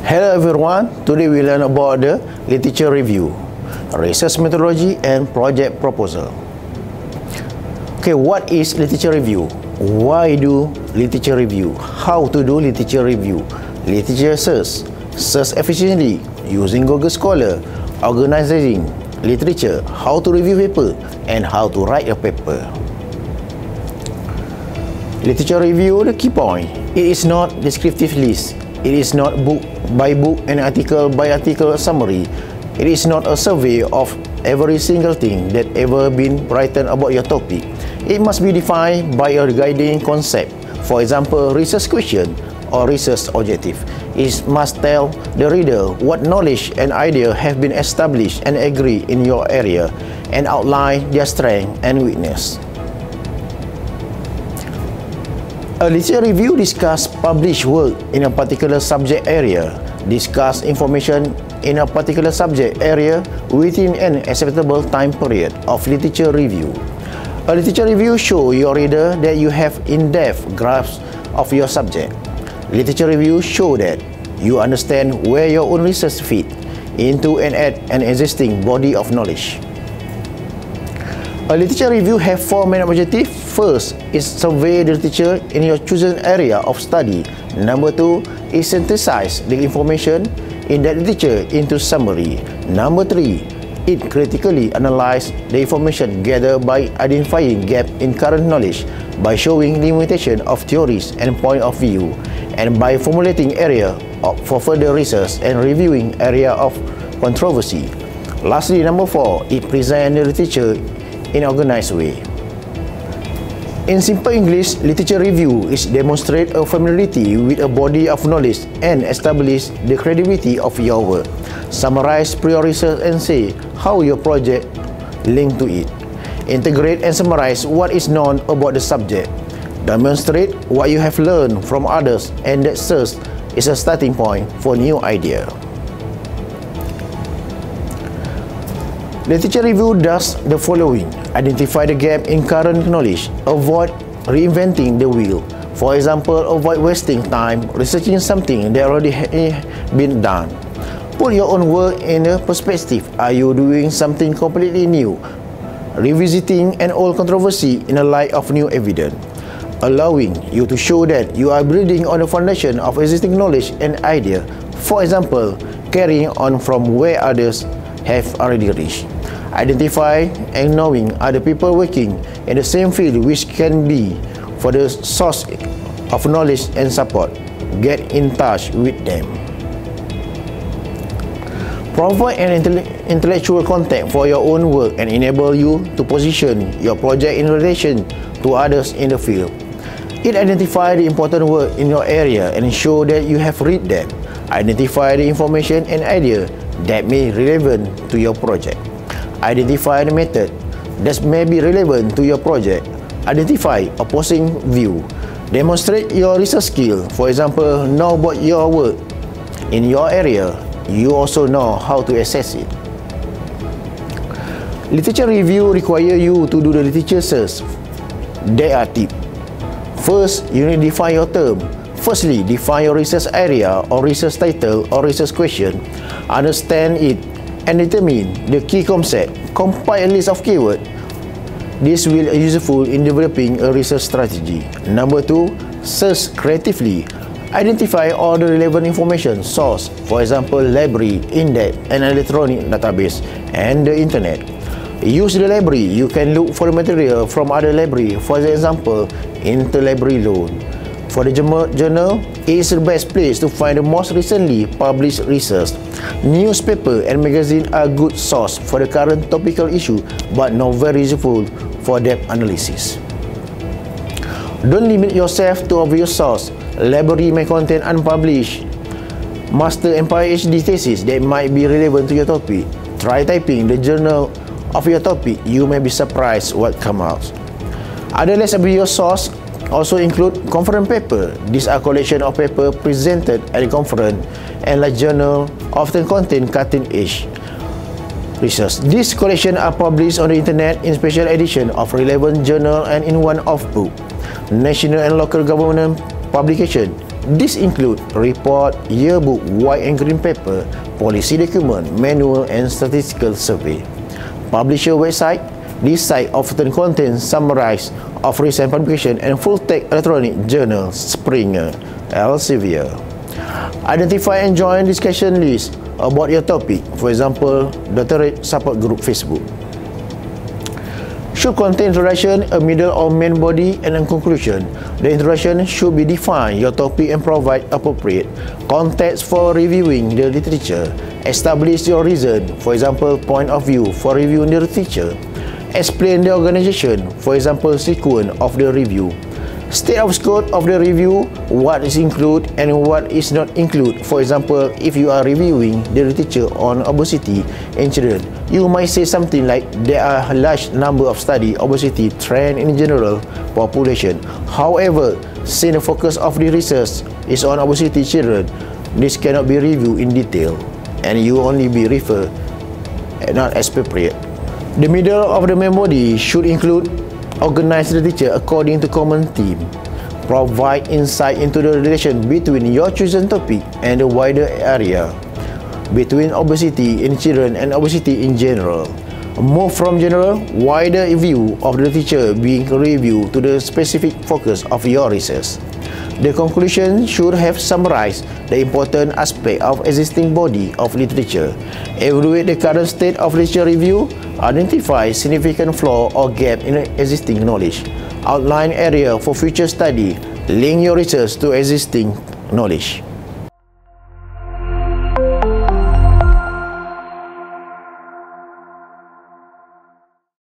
Hello everyone, today we learn about the literature review, research methodology and project proposal. Okay, what is literature review? Why do literature review? How to do literature review? Literature search efficiently using Google Scholar, organizing literature, how to review paper and how to write a paper. Literature review, the key point, it is not descriptive list. It is not book by book and article by article summary. It is not a survey of every single thing that ever been written about your topic. It must be defined by a guiding concept. For example, research question or research objective. It must tell the reader what knowledge and idea have been established and agreed in your area and outline their strength and weakness. A literature review discusses published work in a particular subject area, discuss information in a particular subject area within an acceptable time period of literature review. A literature review shows your reader that you have in-depth grasp of your subject. Literature review show that you understand where your own research fit into and add an existing body of knowledge. A literature review has four main objectives. First is survey the literature in your chosen area of study. Number two is synthesize the information in that literature into summary. Number three, it critically analyze the information gathered by identifying gaps in current knowledge, by showing limitation of theories and point of view, and by formulating area for further research and reviewing area of controversy. Lastly, number four, it presents the literature in an organized way. In simple English, literature review is demonstrate a familiarity with a body of knowledge and establish the credibility of your work. Summarize prior research and say how your project linked to it. Integrate and summarize what is known about the subject. Demonstrate what you have learned from others, and that serves as a starting point for new idea. Literature review does the following: identify the gap in current knowledge, avoid reinventing the wheel. For example, avoid wasting time researching something that already been done. Put your own work in a perspective. Are you doing something completely new? Revisiting an old controversy in a light of new evidence, allowing you to show that you are building on the foundation of existing knowledge and idea. For example, carrying on from where others have already reached. Identify and knowing other people working in the same field which can be for the source of knowledge and support. Get in touch with them. Provide an intellectual contact for your own work and enable you to position your project in relation to others in the field. It identifies the important work in your area and ensure that you have read them. Identify the information and idea that may be relevant to your project. Identify the method that may be relevant to your project. Identify opposing view. Demonstrate your research skill. For example, know about your work in your area. You also know how to assess it. Literature review require you to do the literature search. There are tips. First, you need to define your term. Firstly, define your research area or research title or research question. Understand it and determine the key concept. Compile a list of keywords. This will be useful in developing a research strategy. Number two, search creatively. Identify all the relevant information source, for example, library, index, and electronic database, and the internet. Use the library. You can look for the material from other library, for example, interlibrary loan. For the journal, it is the best place to find the most recently published research. Newspaper and magazine are good source for the current topical issue, but not very useful for depth analysis. Don't limit yourself to obvious source. Library may contain unpublished master and PhD thesis that might be relevant to your topic. Try typing the journal of your topic. You may be surprised what comes out. Other less obvious sources also include conference paper. These are collection of paper presented at the conference, and like journal often contain cutting-edge research. These collections are published on the internet in special edition of relevant journal and in one-off book. National and local government publication These include report, yearbook, white and green paper, policy document, manual and statistical survey. Publisher website. This site often contains summaries of recent publication and full-text electronic journal Springer, Elsevier. Identify and join discussion list about your topic, for example, Doctorate Support Group Facebook. Should contain introduction, a middle or main body, and a conclusion. The introduction should be define your topic and provide appropriate context for reviewing the literature. Establish your reason, for example, point of view for reviewing the literature. Explain the organization, for example, sequence of the review. State of scope of the review, what is included and what is not included. For example, if you are reviewing the literature on obesity in children, you might say something like, there are a large number of study obesity trend in general population. However, since the focus of the research is on obesity children, this cannot be reviewed in detail and you only be referred not as appropriate. The middle of the main body should include organize the literature according to common theme. Provide insight into the relation between your chosen topic and the wider area between obesity in children and obesity in general. Move from general, wider view of the literature being reviewed to the specific focus of your research. The conclusion should have summarized the important aspect of existing body of literature, evaluate the current state of literature review, identify significant flaw or gap in existing knowledge, outline area for future study, link your research to existing knowledge.